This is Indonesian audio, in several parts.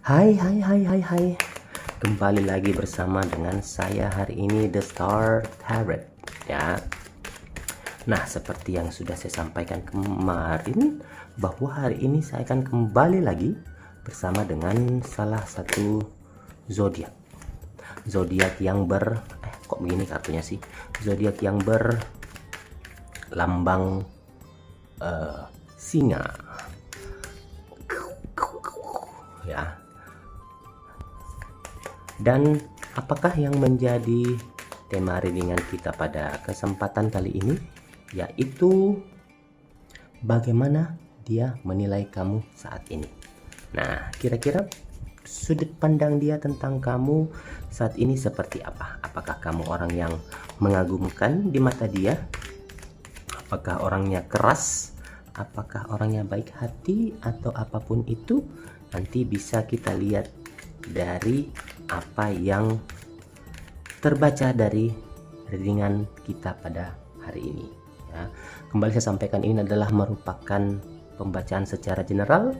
Hai hai hai hai hai. Kembali lagi bersama dengan saya hari ini, The Star Tarot ya. Nah, seperti yang sudah saya sampaikan kemarin, bahwa hari ini saya akan kembali lagi bersama dengan salah satu zodiak. Zodiak yang kok begini kartunya sih? Zodiak yang berlambang singa. Ya. Dan apakah yang menjadi tema readingan kita pada kesempatan kali ini, yaitu bagaimana dia menilai kamu saat ini. Nah, kira-kira sudut pandang dia tentang kamu saat ini seperti apa? Apakah kamu orang yang mengagumkan di mata dia? Apakah orangnya keras? Apakah orangnya baik hati? Atau apapun itu, nanti bisa kita lihat dari apa yang terbaca dari readingan kita pada hari ini ya. Kembali saya sampaikan, ini adalah merupakan pembacaan secara general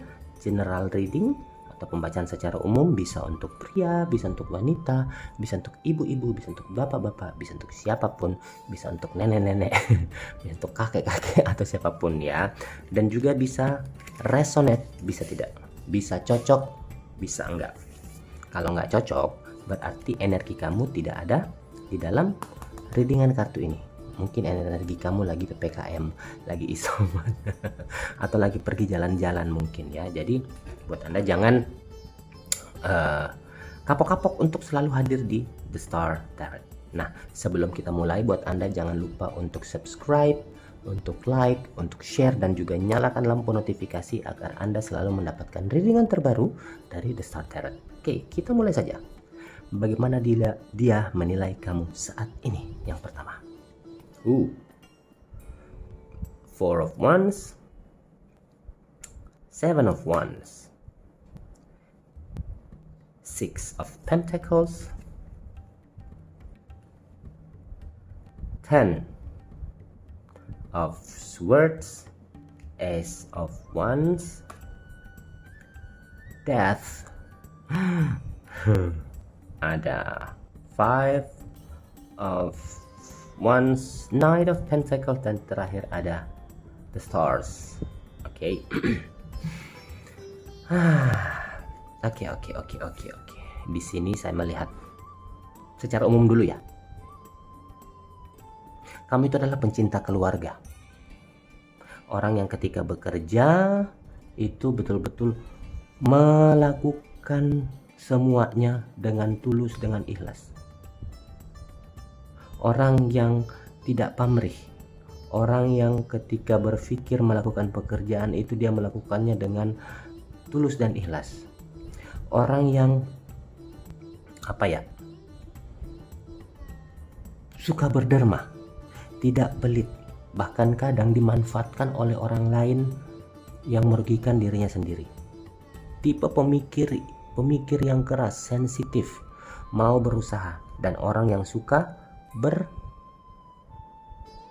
reading atau pembacaan secara umum, bisa untuk pria, bisa untuk wanita, bisa untuk ibu-ibu, bisa untuk bapak-bapak, bisa untuk siapapun, bisa untuk nenek-nenek bisa untuk kakek-kakek atau siapapun ya. Dan juga bisa resonate, bisa tidak, bisa cocok, bisa enggak. Kalau nggak cocok, berarti energi kamu tidak ada di dalam readingan kartu ini. Mungkin energi kamu lagi PPKM, lagi isoman, atau lagi pergi jalan-jalan mungkin ya. Jadi buat Anda jangan kapok-kapok untuk selalu hadir di The Star Tarot. Nah, sebelum kita mulai, buat Anda jangan lupa untuk subscribe, untuk like, untuk share, dan juga nyalakan lampu notifikasi agar Anda selalu mendapatkan readingan terbaru dari The Star Tarot. Oke, kita mulai saja. Bagaimana dia menilai kamu saat ini? Yang pertama, Four of Wands, Seven of Wands, Six of Pentacles, Ten of Swords, Ace of Wands, Death, ada Five of Wands, Knight of Pentacles, dan terakhir ada The Stars. Oke. Oke. Di sini saya melihat secara umum dulu ya. Kamu itu adalah pencinta keluarga. Orang yang ketika bekerja itu betul-betul melakukan semuanya dengan tulus, dengan ikhlas. Orang yang tidak pamrih. Orang yang ketika berpikir melakukan pekerjaan itu dia melakukannya dengan tulus dan ikhlas. Orang yang suka berderma, tidak pelit, bahkan kadang dimanfaatkan oleh orang lain yang merugikan dirinya sendiri. Tipe pemikir yang keras, sensitif, mau berusaha, dan orang yang suka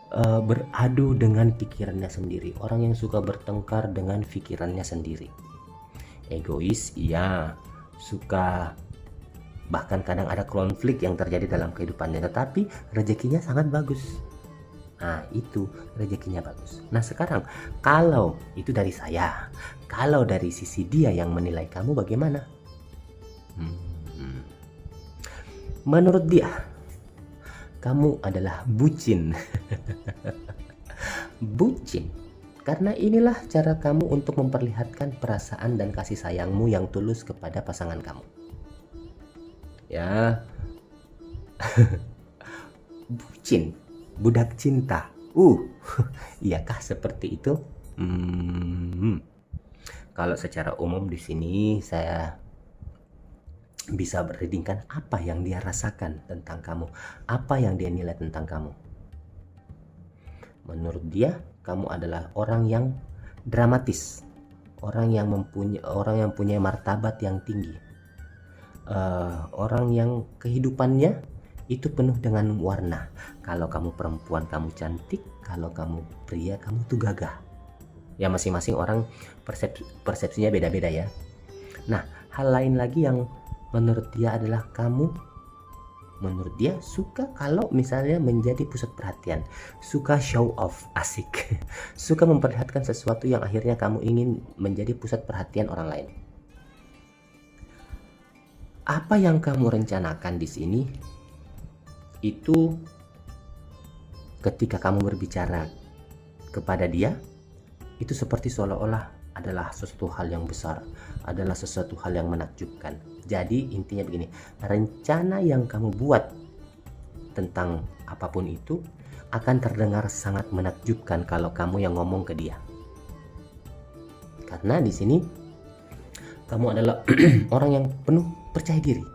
beradu dengan pikirannya sendiri. Orang yang suka bertengkar dengan pikirannya sendiri. Egois, iya, suka, bahkan kadang ada konflik yang terjadi dalam kehidupannya, tetapi rezekinya sangat bagus. Nah, itu rezekinya bagus. Nah, sekarang kalau itu dari saya, kalau dari sisi dia yang menilai kamu bagaimana? Menurut dia, kamu adalah bucin. Bucin. Karena inilah cara kamu untuk memperlihatkan perasaan dan kasih sayangmu yang tulus kepada pasangan kamu. Ya. Bucin, budak cinta. Iyakah seperti itu? Kalau secara umum di sini saya bisa bereadingkan apa yang dia rasakan tentang kamu, apa yang dia nilai tentang kamu. Menurut dia, kamu adalah orang yang dramatis, orang yang punya martabat yang tinggi, orang yang kehidupannya itu penuh dengan warna. Kalau kamu perempuan, kamu cantik. Kalau kamu pria, kamu tuh gagah. Ya, masing-masing orang persepsinya beda-beda ya. Nah, hal lain lagi yang menurut dia adalah menurut dia suka kalau misalnya menjadi pusat perhatian, suka show off, asik, suka memperlihatkan sesuatu yang akhirnya kamu ingin menjadi pusat perhatian orang lain. Apa yang kamu rencanakan di sini itu ketika kamu berbicara kepada dia itu seperti seolah-olah adalah sesuatu hal yang besar, adalah sesuatu hal yang menakjubkan. Jadi intinya begini, rencana yang kamu buat tentang apapun itu akan terdengar sangat menakjubkan kalau kamu yang ngomong ke dia. Karena di sini kamu adalah orang yang penuh percaya diri.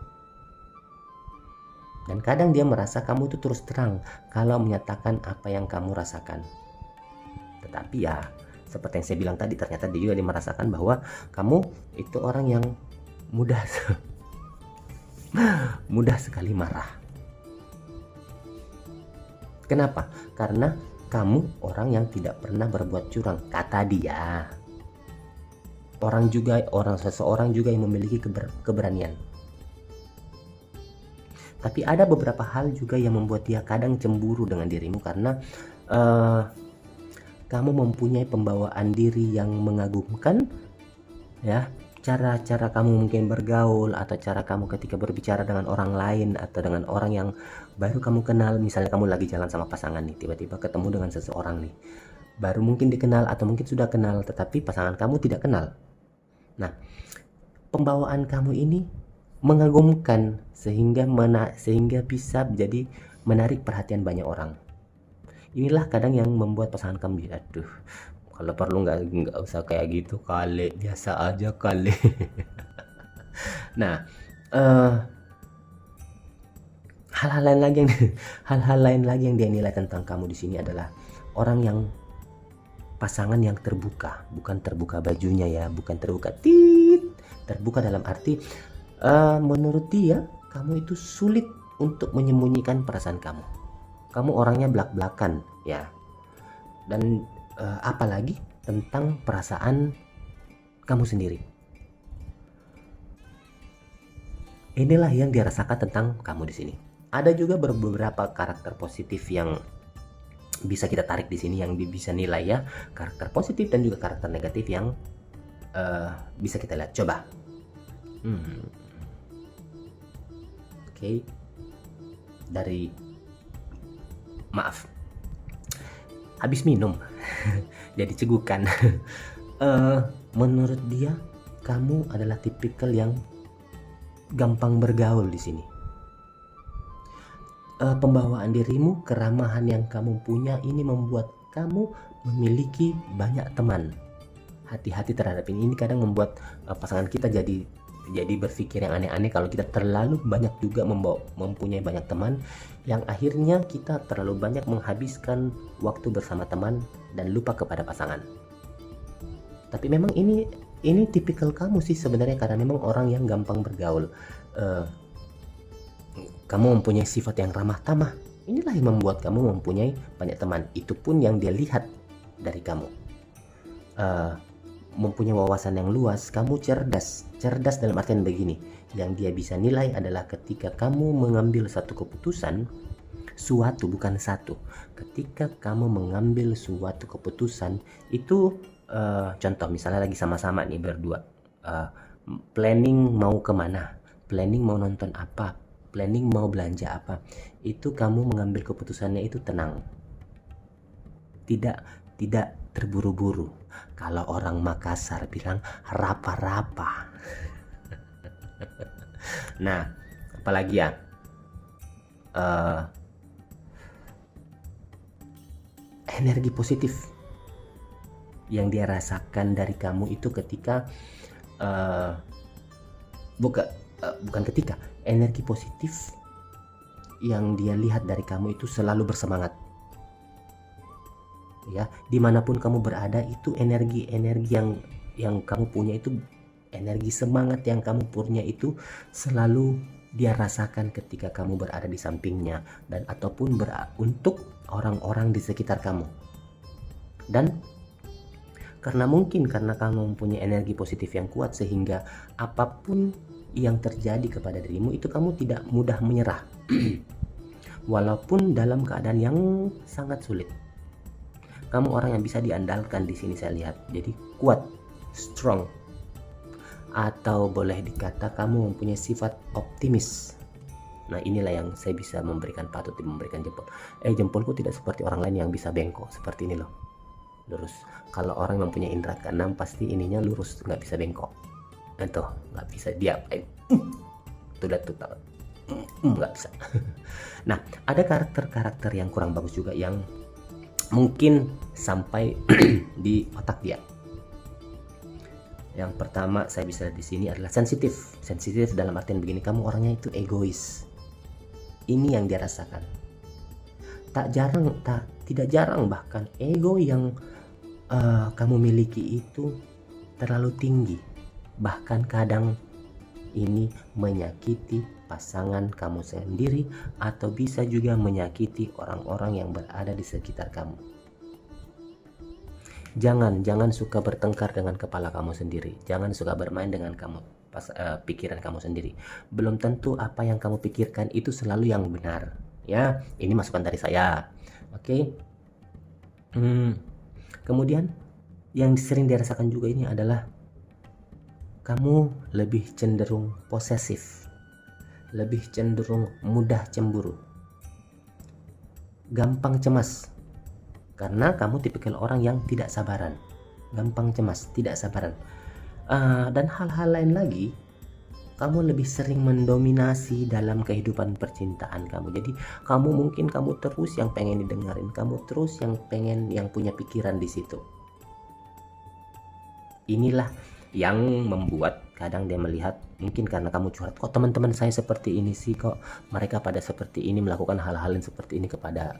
Dan kadang dia merasa kamu itu terus terang kalau menyatakan apa yang kamu rasakan. Tetapi ya, seperti yang saya bilang tadi, ternyata dia juga merasakan bahwa kamu itu orang yang mudah sekali marah. Kenapa? Karena kamu orang yang tidak pernah berbuat curang, kata dia. Seseorang juga yang memiliki keberanian. Tapi ada beberapa hal juga yang membuat dia kadang cemburu dengan dirimu karena kamu mempunyai pembawaan diri yang mengagumkan, ya. Cara kamu mungkin bergaul atau cara kamu ketika berbicara dengan orang lain atau dengan orang yang baru kamu kenal. Misalnya kamu lagi jalan sama pasangan nih, tiba-tiba ketemu dengan seseorang nih, baru mungkin dikenal atau mungkin sudah kenal tetapi pasangan kamu tidak kenal. Nah, pembawaan kamu ini mengagumkan sehingga bisa jadi menarik perhatian banyak orang. Inilah kadang yang membuat pasangan kamu, aduh, kalau perlu nggak usah kayak gitu kali, biasa aja kali. Nah, hal-hal lain lagi yang dia nilai tentang kamu di sini adalah orang yang pasangan yang terbuka, bukan terbuka bajunya ya, bukan terbuka dalam arti menurut dia kamu itu sulit untuk menyembunyikan perasaan kamu. Kamu orangnya belak-belakan ya, dan apalagi tentang perasaan kamu sendiri. Inilah yang dirasakan tentang kamu di sini. Ada juga beberapa karakter positif yang bisa kita tarik di sini, yang bisa nilai ya, karakter positif dan juga karakter negatif yang bisa kita lihat. Coba. Oke. Habis minum jadi cegukan. Menurut dia kamu adalah tipikal yang gampang bergaul di sini. Pembawaan dirimu, keramahan yang kamu punya ini membuat kamu memiliki banyak teman. Hati-hati terhadap ini kadang membuat pasangan kita jadi berpikir yang aneh-aneh kalau kita terlalu banyak juga mempunyai banyak teman, yang akhirnya kita terlalu banyak menghabiskan waktu bersama teman dan lupa kepada pasangan. Tapi memang ini tipikal kamu sih sebenarnya, karena memang orang yang gampang bergaul. Kamu mempunyai sifat yang ramah tamah. Inilah yang membuat kamu mempunyai banyak teman. Itu pun yang dia lihat dari kamu. Mempunyai wawasan yang luas, kamu cerdas dalam artian begini. Yang dia bisa nilai adalah ketika kamu mengambil satu keputusan, ketika kamu mengambil suatu keputusan itu, contoh misalnya lagi sama-sama nih berdua, planning mau kemana, planning mau nonton apa, planning mau belanja apa, itu kamu mengambil keputusannya itu tenang, tidak terburu-buru. Kalau orang Makassar bilang rapa-rapa. Nah, apalagi ya, energi positif yang dia rasakan dari kamu itu ketika energi positif yang dia lihat dari kamu itu selalu bersemangat ya. Dimanapun kamu berada itu energi yang kamu punya itu, energi semangat yang kamu punya itu selalu dia rasakan ketika kamu berada di sampingnya dan ataupun untuk orang-orang di sekitar kamu. Dan karena kamu mempunyai energi positif yang kuat, sehingga apapun yang terjadi kepada dirimu itu kamu tidak mudah menyerah. Walaupun dalam keadaan yang sangat sulit, kamu orang yang bisa diandalkan di sini saya lihat. Jadi kuat, strong, atau boleh dikata kamu mempunyai sifat optimis. Nah, inilah yang saya bisa patut memberikan jempol. Jempolku tidak seperti orang lain yang bisa bengkok seperti ini loh, lurus. Kalau orang yang mempunyai indera keenam pasti ininya lurus, nggak bisa bengkok. Itu nggak bisa dia tuh nggak bisa. Nah, ada karakter yang kurang bagus juga yang mungkin sampai di otak dia. Yang pertama saya bisa lihat di sini adalah sensitif dalam artian begini, kamu orangnya itu egois. Ini yang dia rasakan. Tidak jarang bahkan ego yang kamu miliki itu terlalu tinggi, bahkan kadang ini menyakiti pasangan kamu sendiri, atau bisa juga menyakiti orang-orang yang berada di sekitar kamu. Jangan suka bertengkar dengan kepala kamu sendiri. Jangan suka bermain dengan pikiran kamu sendiri. Belum tentu apa yang kamu pikirkan itu selalu yang benar. Ya, ini masukan dari saya. Oke. Kemudian yang sering dirasakan juga ini adalah kamu lebih cenderung posesif, lebih cenderung mudah cemburu, gampang cemas. Karena kamu tipikal orang yang tidak sabaran, gampang cemas, tidak sabaran. Dan hal-hal lain lagi, kamu lebih sering mendominasi dalam kehidupan percintaan kamu. Jadi kamu terus yang pengen didengarin, kamu terus yang punya pikiran di situ. Inilah yang membuat kadang dia melihat, mungkin karena kamu curhat, kok teman-teman saya seperti ini sih, kok mereka pada seperti ini, melakukan hal-hal yang seperti ini kepada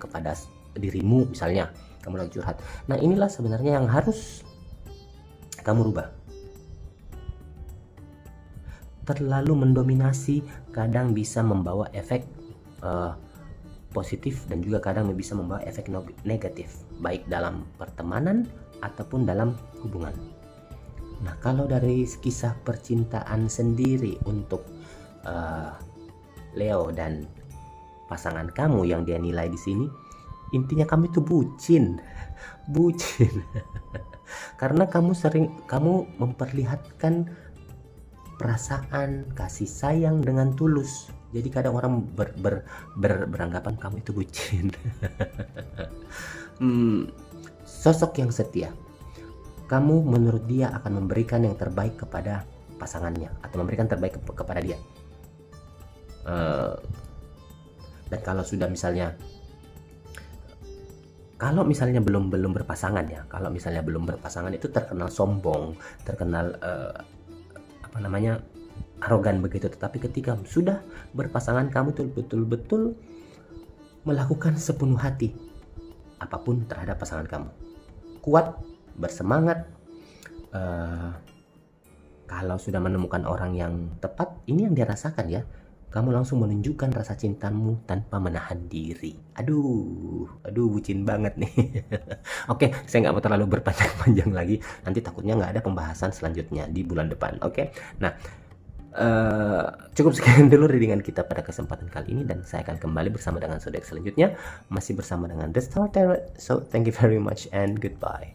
dirimu, misalnya kamu lagi curhat. Nah, inilah sebenarnya yang harus kamu rubah. Terlalu mendominasi kadang bisa membawa efek positif, dan juga kadang bisa membawa efek negatif, baik dalam pertemanan ataupun dalam hubungan. Nah, kalau dari kisah percintaan sendiri untuk Leo dan pasangan kamu yang dia nilai di sini, intinya kamu itu bucin. Karena kamu memperlihatkan perasaan kasih sayang dengan tulus. Jadi kadang orang beranggapan kamu itu bucin. Sosok yang setia. Kamu menurut dia akan memberikan yang terbaik kepada pasangannya, atau memberikan terbaik kepada dia. Dan kalau misalnya belum berpasangan ya, kalau misalnya belum berpasangan itu terkenal sombong, terkenal arogan begitu. Tetapi ketika sudah berpasangan, kamu tuh betul-betul melakukan sepenuh hati apapun terhadap pasangan kamu. Kuat, bersemangat. Kalau sudah menemukan orang yang tepat, ini yang dirasakan ya, kamu langsung menunjukkan rasa cintamu tanpa menahan diri. Aduh, bucin banget nih. Oke, saya nggak mau terlalu berpanjang-panjang lagi, nanti takutnya nggak ada pembahasan selanjutnya di bulan depan. Oke, nah, cukup sekian dulu readingan kita pada kesempatan kali ini, dan saya akan kembali bersama dengan zodiak selanjutnya, masih bersama dengan The Star Tarot. So thank you very much and goodbye.